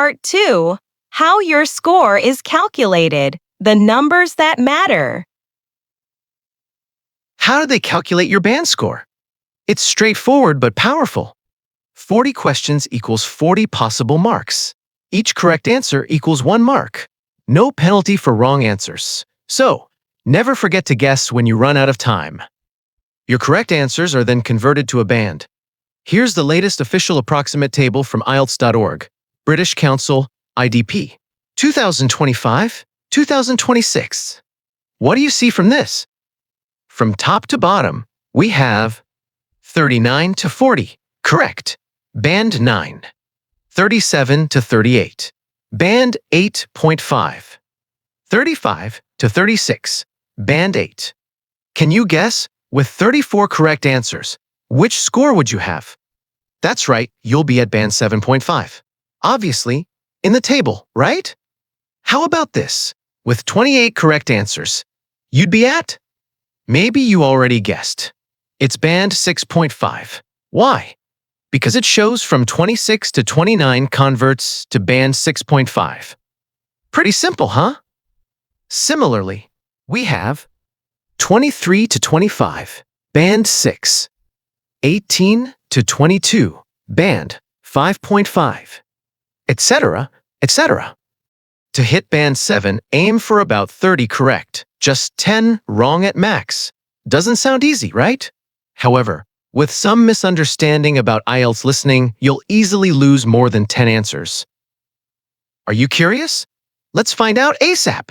Part 2. How your score is calculated. The numbers that matter. How do they calculate your band score? It's straightforward but powerful. 40 questions equals 40 possible marks. Each correct answer equals 1 mark. No penalty for wrong answers. So, never forget to guess when you run out of time. Your correct answers are then converted to a band. Here's the latest official approximate table from IELTS.org, British Council, IDP. 2025, 2026. What do you see from this? From top to bottom, we have 39 to 40, correct, band 9. 37 to 38, band 8.5. 35 to 36, band 8. Can you guess, with 34 correct answers, which score would you have? That's right, you'll be at band 7.5. Obviously, in the table, right? How about this? With 28 correct answers, you'd be at? Maybe you already guessed. It's band 6.5. Why? Because it shows from 26 to 29 converts to band 6.5. Pretty simple, huh? Similarly, we have 23 to 25, band 6. 18 to 22, band 5.5, etc., etc. To hit band 7, aim for about 30 correct, just 10 wrong at max. Doesn't sound easy, right? However, with some misunderstanding about IELTS listening, you'll easily lose more than 10 answers. Are you curious? Let's find out ASAP!